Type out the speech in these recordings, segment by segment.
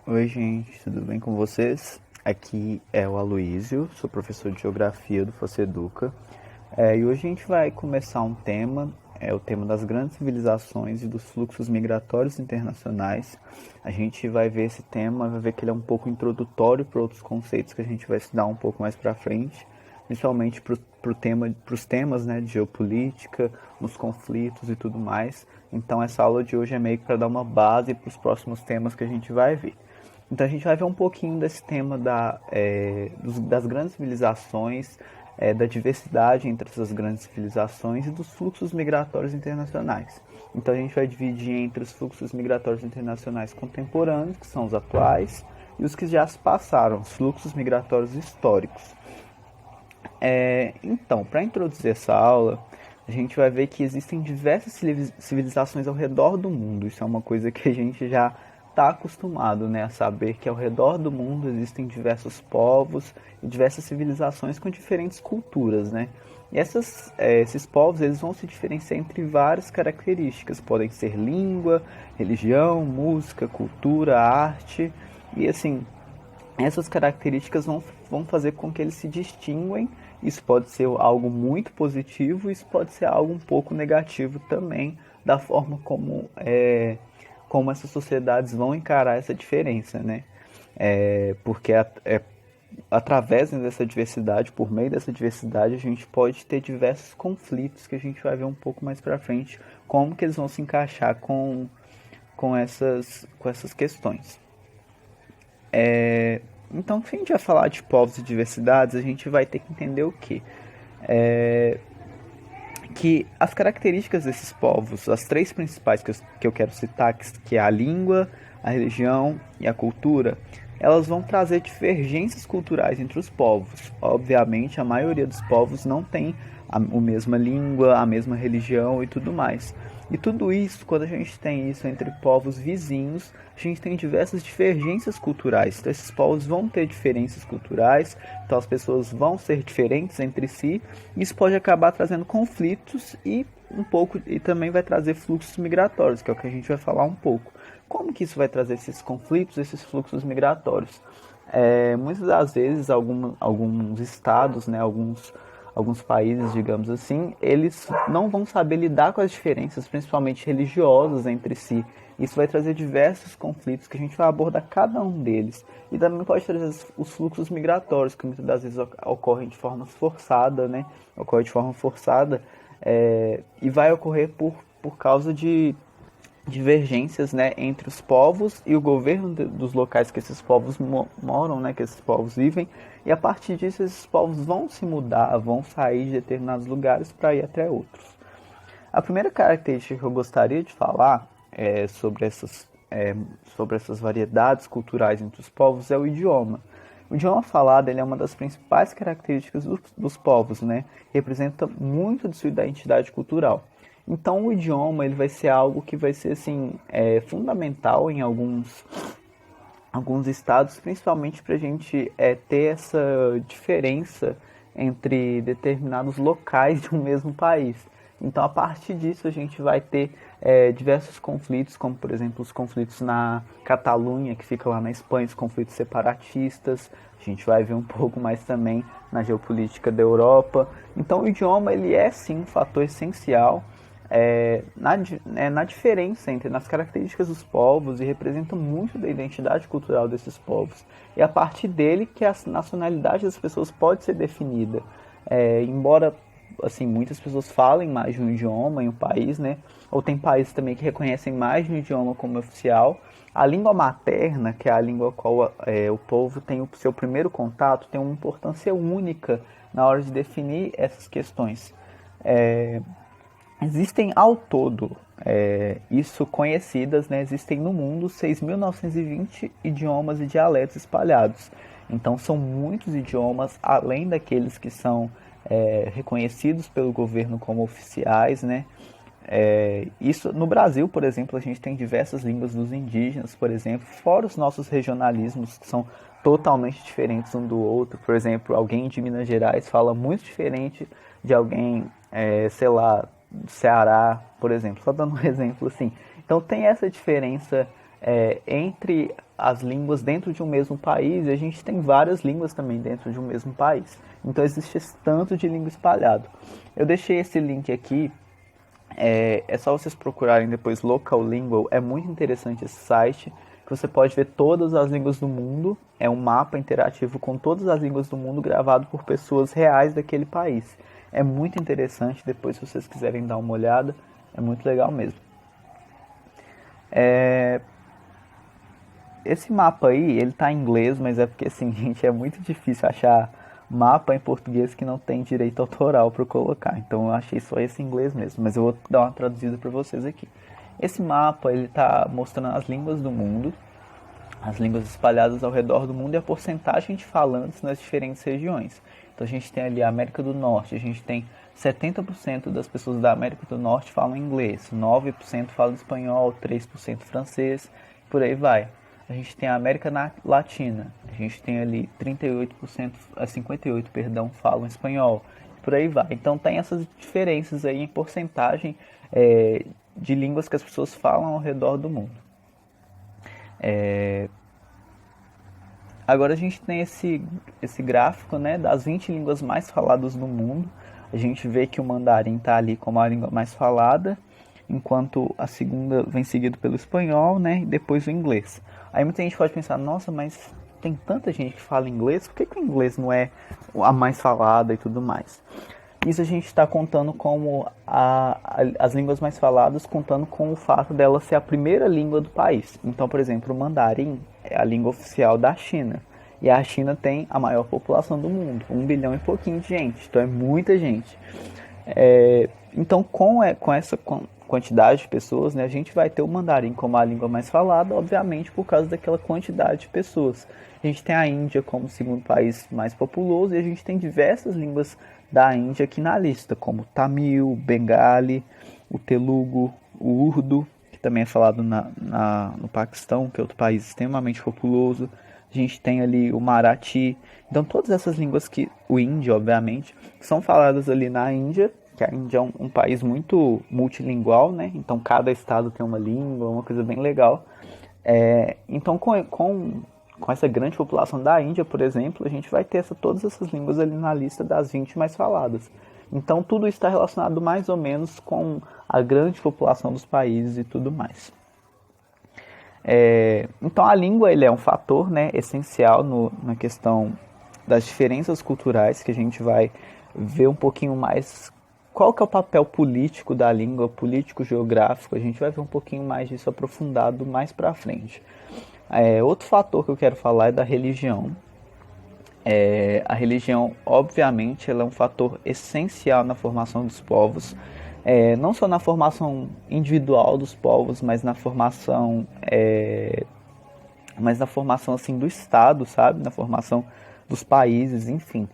Oi, gente, tudo bem com vocês? Aqui é o Aloísio, sou professor de Geografia do Foceduca. E hoje a gente vai começar um tema, é o tema das grandes civilizações e dos fluxos migratórios internacionais. A gente vai ver esse tema, vai ver que ele é um pouco introdutório para outros conceitos que a gente vai estudar um pouco mais para frente, principalmente para os temas, né, de geopolítica, nos conflitos e tudo mais. Então essa aula de hoje é meio que para dar uma base para os próximos temas que a gente vai ver. Então a gente vai ver um pouquinho desse tema das grandes civilizações, da diversidade entre essas grandes civilizações e dos fluxos migratórios internacionais. Então a gente vai dividir entre os fluxos migratórios internacionais contemporâneos, que são os atuais, e os que já se passaram, os fluxos migratórios históricos. Então, para introduzir essa aula, a gente vai ver que existem diversas civilizações ao redor do mundo. Isso é uma coisa que a gente já está acostumado, né, a saber que ao redor do mundo existem diversos povos e diversas civilizações com diferentes culturas, né? E esses povos eles vão se diferenciar entre várias características. Podem ser língua, religião, música, cultura, arte. E assim, essas características vão fazer com que eles se distinguem. Isso pode ser algo muito positivo, isso pode ser algo um pouco negativo também, da forma como essas sociedades vão encarar essa diferença, né? Porque através dessa diversidade, por meio dessa diversidade, a gente pode ter diversos conflitos que a gente vai ver um pouco mais pra frente, como que eles vão se encaixar com essas questões. Então, se a gente vai falar de povos e diversidades, a gente vai ter que entender o quê? Que as características desses povos, as três principais que eu quero citar, que é a língua, a religião e a cultura, elas vão trazer divergências culturais entre os povos. Obviamente, a maioria dos povos não tem a mesma língua, a mesma religião e tudo mais. E tudo isso, quando a gente tem isso entre povos vizinhos, a gente tem diversas divergências culturais. Então, esses povos vão ter diferenças culturais, então as pessoas vão ser diferentes entre si. Isso pode acabar trazendo conflitos e também vai trazer fluxos migratórios, que é o que a gente vai falar um pouco. Como que isso vai trazer esses conflitos, esses fluxos migratórios? Muitas das vezes, alguns estados, né, alguns países, digamos assim, eles não vão saber lidar com as diferenças, principalmente religiosas, entre si. Isso vai trazer diversos conflitos que a gente vai abordar cada um deles. E também pode trazer os fluxos migratórios, que muitas das vezes ocorrem de forma forçada, né? Ocorre de forma forçada e vai ocorrer por causa de divergências, né, entre os povos e o governo dos locais que esses povos moram, né, que esses povos vivem, e a partir disso esses povos vão se mudar, vão sair de determinados lugares para ir até outros. A primeira característica que eu gostaria de falar sobre essas variedades culturais entre os povos é o idioma. O idioma falado ele é uma das principais características dos povos, né? Representa muito de sua identidade cultural. Então o idioma ele vai ser algo que vai ser assim, fundamental em alguns estados, principalmente para a gente ter essa diferença entre determinados locais de um mesmo país. Então, a partir disso, a gente vai ter diversos conflitos, como, por exemplo, os conflitos na Catalunha, que fica lá na Espanha, os conflitos separatistas. A gente vai ver um pouco mais também na geopolítica da Europa. Então, o idioma, ele é, sim, um fator essencial na diferença nas características dos povos e representa muito da identidade cultural desses povos. E a partir dele que a nacionalidade das pessoas pode ser definida. Embora assim muitas pessoas falem mais de um idioma em um país, né? Ou tem países também que reconhecem mais de um idioma como oficial. A língua materna, que é a língua qual o povo tem o seu primeiro contato, tem uma importância única na hora de definir essas questões. Existem ao todo, isso conhecidas, né, existem no mundo 6.920 idiomas e dialetos espalhados. Então são muitos idiomas, além daqueles que são reconhecidos pelo governo como oficiais, né? Isso no Brasil, por exemplo, a gente tem diversas línguas dos indígenas, por exemplo, fora os nossos regionalismos que são totalmente diferentes um do outro. Por exemplo, alguém de Minas Gerais fala muito diferente de alguém, sei lá, do Ceará, por exemplo, só dando um exemplo assim. Então tem essa diferença entre as línguas dentro de um mesmo país, e a gente tem várias línguas também dentro de um mesmo país. Então existe esse tanto de língua espalhado. Eu deixei esse link aqui, é só vocês procurarem depois Locallingual, é muito interessante esse site, que você pode ver todas as línguas do mundo, é um mapa interativo com todas as línguas do mundo gravado por pessoas reais daquele país. É muito interessante, depois se vocês quiserem dar uma olhada, é muito legal mesmo. Esse mapa aí, ele tá em inglês, mas é porque assim, gente, é muito difícil achar mapa em português que não tem direito autoral para colocar. Então eu achei só esse em inglês mesmo, mas eu vou dar uma traduzida para vocês aqui. Esse mapa, ele tá mostrando as línguas do mundo, as línguas espalhadas ao redor do mundo e a porcentagem de falantes nas diferentes regiões. Então a gente tem ali a América do Norte, a gente tem 70% das pessoas da América do Norte falam inglês, 9% falam espanhol, 3% francês, por aí vai. A gente tem a América Latina, a gente tem ali 38%, 58%, perdão, falam espanhol, por aí vai. Então tem essas diferenças aí em porcentagem de línguas que as pessoas falam ao redor do mundo. Agora a gente tem esse gráfico, né, das 20 línguas mais faladas no mundo. A gente vê que o mandarim está ali como a língua mais falada, enquanto a segunda vem seguido pelo espanhol, né, e depois o inglês. Aí muita gente pode pensar, nossa, mas tem tanta gente que fala inglês, por que o inglês não é a mais falada e tudo mais? Isso a gente está contando como as línguas mais faladas, contando com o fato dela ser a primeira língua do país. Então, por exemplo, o mandarim é a língua oficial da China. E a China tem a maior população do mundo, 1 bilhão e pouquinho de gente. Então é muita gente. Então, com essa quantidade de pessoas, né, a gente vai ter o mandarim como a língua mais falada, obviamente por causa daquela quantidade de pessoas. A gente tem a Índia como o segundo país mais populoso e a gente tem diversas línguas da Índia aqui na lista, como o Tamil, o Bengali, o Telugu, o Urdu, que também é falado no Paquistão, que é outro país extremamente populoso. A gente tem ali o Marathi. Então todas essas línguas o hindi, obviamente, são faladas ali na Índia, que a Índia é um país muito multilingual, né? Então cada estado tem uma língua, uma coisa bem legal. Então com essa grande população da Índia, por exemplo, a gente vai ter todas essas línguas ali na lista das 20 mais faladas. Então tudo isso está relacionado mais ou menos com a grande população dos países e tudo mais. Então a língua ele é um fator, né, essencial na questão das diferenças culturais, que a gente vai ver um pouquinho mais qual que é o papel político da língua, político-geográfico. A gente vai ver um pouquinho mais disso aprofundado mais para frente. Outro fator que eu quero falar é da religião. A religião, obviamente, ela é um fator essencial na formação dos povos, não só na formação individual dos povos, mas na formação assim do Estado, sabe? Na formação dos países, enfim.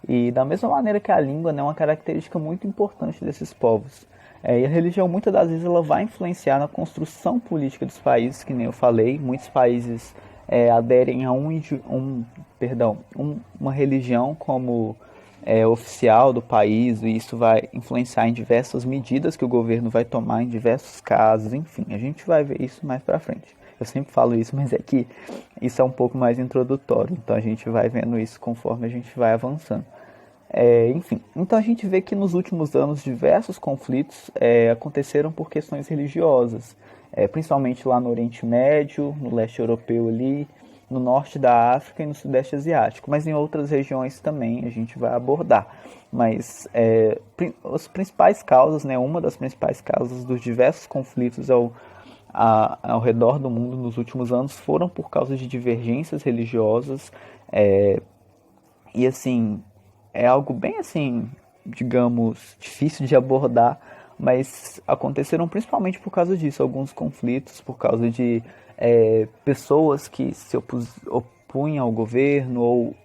E da mesma maneira que a língua, né, é uma característica muito importante desses povos. E a religião, muitas das vezes, ela vai influenciar na construção política dos países, que nem eu falei. Muitos países aderem a uma religião como oficial do país, e isso vai influenciar em diversas medidas que o governo vai tomar em diversos casos, enfim, a gente vai ver isso mais pra frente. Eu sempre falo isso, mas é que isso é um pouco mais introdutório, então a gente vai vendo isso conforme a gente vai avançando. Enfim, então a gente vê que nos últimos anos diversos conflitos aconteceram por questões religiosas, principalmente lá no Oriente Médio, no leste europeu ali, no norte da África e no sudeste asiático, mas em outras regiões também a gente vai abordar. Mas as principais causas, né, uma das principais causas dos diversos conflitos ao redor do mundo nos últimos anos foram por causa de divergências religiosas, e assim, é algo bem assim, digamos, difícil de abordar, mas aconteceram principalmente por causa disso, alguns conflitos, por causa de pessoas que se opunham ao governo, ou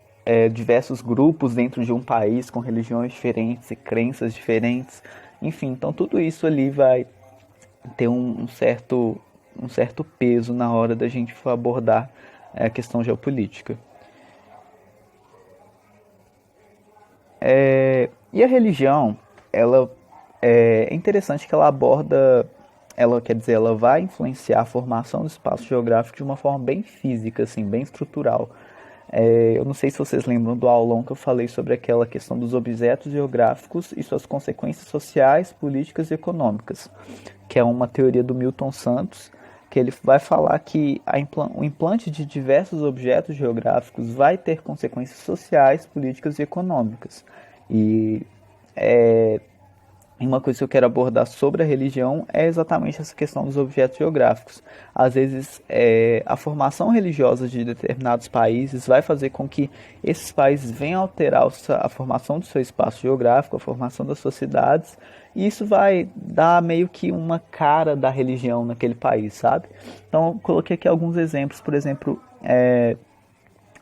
diversos grupos dentro de um país com religiões diferentes e crenças diferentes, enfim, então tudo isso ali vai ter um certo peso na hora da gente for abordar a questão geopolítica. E a religião, ela é interessante que ela aborda ela quer dizer, ela vai influenciar a formação do espaço geográfico de uma forma bem física, assim, bem estrutural. Eu não sei se vocês lembram do aulão que eu falei sobre aquela questão dos objetos geográficos e suas consequências sociais, políticas e econômicas, que é uma teoria do Milton Santos, que ele vai falar que o implante de diversos objetos geográficos vai ter consequências sociais, políticas e econômicas. E uma coisa que eu quero abordar sobre a religião é exatamente essa questão dos objetos geográficos. Às vezes, a formação religiosa de determinados países vai fazer com que esses países venham alterar a formação do seu espaço geográfico, a formação das suas cidades, e isso vai dar meio que uma cara da religião naquele país, sabe? Então, eu coloquei aqui alguns exemplos. Por exemplo,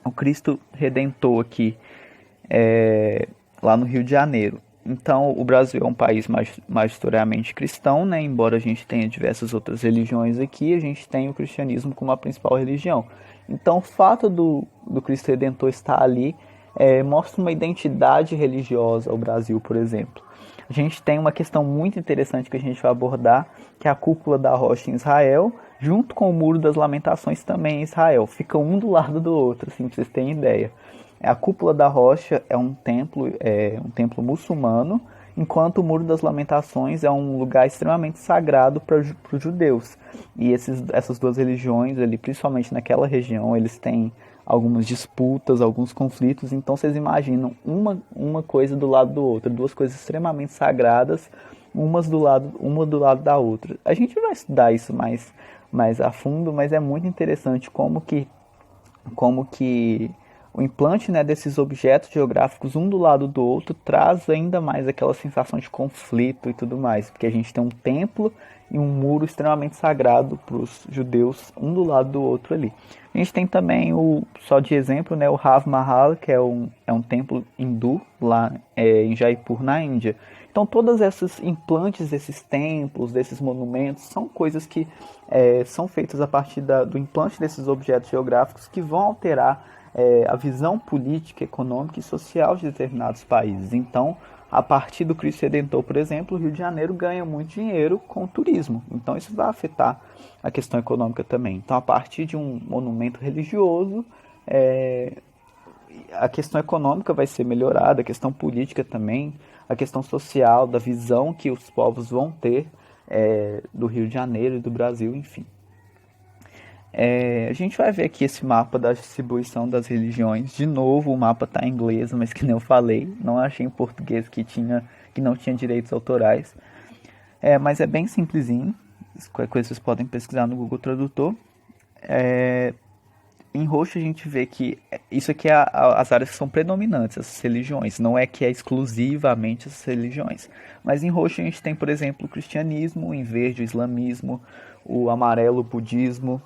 o Cristo Redentor aqui, lá no Rio de Janeiro. Então, o Brasil é um país majoritariamente cristão, né? Embora a gente tenha diversas outras religiões aqui, a gente tem o cristianismo como a principal religião. Então, o fato do Cristo Redentor estar ali mostra uma identidade religiosa ao Brasil, por exemplo. A gente tem uma questão muito interessante que a gente vai abordar, que é a cúpula da rocha em Israel, junto com o Muro das Lamentações também em Israel. Fica um do lado do outro, assim, pra vocês terem ideia. A cúpula da rocha é um templo muçulmano, enquanto o Muro das Lamentações é um lugar extremamente sagrado para os judeus. E essas duas religiões, principalmente naquela região, eles têm algumas disputas, alguns conflitos. Então vocês imaginam uma coisa do lado do outro, duas coisas extremamente sagradas, uma do lado da outra. A gente vai estudar isso mais a fundo, mas é muito interessante como que o implante, né, desses objetos geográficos um do lado do outro traz ainda mais aquela sensação de conflito e tudo mais, porque a gente tem um templo e um muro extremamente sagrado para os judeus um do lado do outro ali. A gente tem também, só de exemplo, né, o Rav Mahal, que é um templo hindu lá em Jaipur, na Índia. Então todos esses implantes desses templos, desses monumentos, são coisas que são feitas a partir do implante desses objetos geográficos que vão alterar a visão política, econômica e social de determinados países. Então, a partir do Cristo Redentor, por exemplo, o Rio de Janeiro ganha muito dinheiro com o turismo. Então, isso vai afetar a questão econômica também. Então, a partir de um monumento religioso, a questão econômica vai ser melhorada, a questão política também, a questão social, da visão que os povos vão ter do Rio de Janeiro e do Brasil, enfim. A gente vai ver aqui esse mapa da distribuição das religiões. De novo, o mapa está em inglês, mas que nem eu falei, não achei em português que não tinha direitos autorais. Mas é bem simplesinho. Qualquer coisa vocês podem pesquisar no Google Tradutor. Em roxo a gente vê que isso aqui é as áreas que são predominantes, essas religiões. Não é que é exclusivamente essas religiões. Mas em roxo a gente tem, por exemplo, o cristianismo, em verde o islamismo, o amarelo o budismo.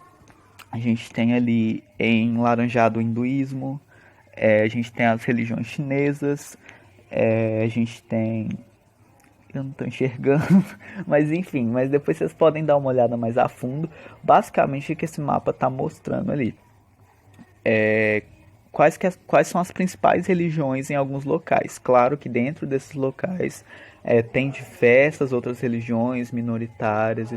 A gente tem ali em laranjado o hinduísmo, a gente tem as religiões chinesas, a gente tem... Eu não estou enxergando, mas enfim, mas depois vocês podem dar uma olhada mais a fundo. Basicamente o que esse mapa está mostrando ali. Quais são as principais religiões em alguns locais. Claro que dentro desses locais tem diversas outras religiões minoritárias e